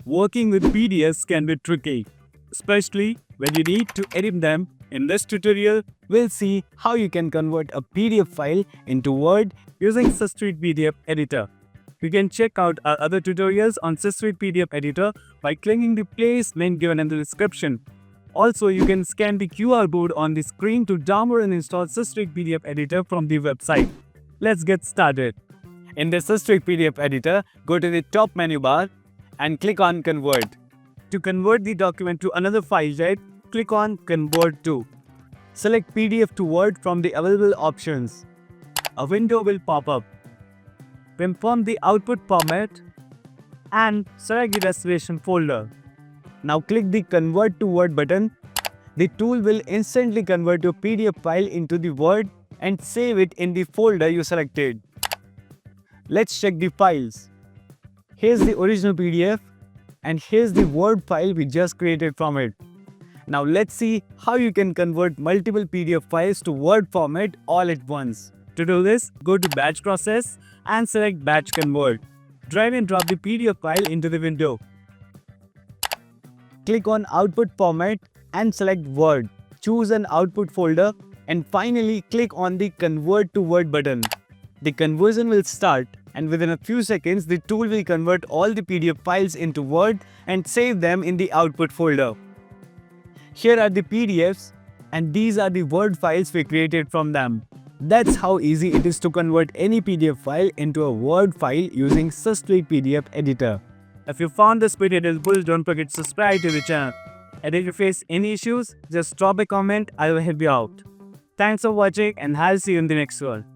Working with PDFs can be tricky, especially when you need to edit them. In this tutorial, we'll see how you can convert a PDF file into Word using Systweak PDF Editor. You can check out our other tutorials on Systweak PDF Editor by clicking the playlist link given in the description. Also, you can scan the QR code on the screen to download and install Systweak PDF Editor from the website. Let's get started. In the Systweak PDF Editor, go to the top menu bar and click on Convert. To convert the document to another file type, click on Convert to. Select PDF to Word from the available options. A window will pop up. Confirm the output format and select the destination folder. Now click the Convert to Word button. The tool will instantly convert your PDF file into the Word and save it in the folder you selected. Let's check the files. Here's the original PDF and here's the Word file we just created from it. Now let's see how you can convert multiple PDF files to Word format all at once. To do this, go to Batch Process and select Batch Convert. Drag and drop the PDF file into the window. Click on Output Format and select Word. Choose an output folder and finally click on the Convert to Word button. The conversion will start and within a few seconds the tool will convert all the PDF files into Word and save them in the output folder. Here are the PDFs and these are the Word files we created from them. That's how easy it is to convert any PDF file into a Word file using Systweak PDF Editor. If you found this video helpful, don't forget to subscribe to the channel. And if you face any issues, just drop a comment, I will help you out. Thanks for watching and I'll see you in the next one.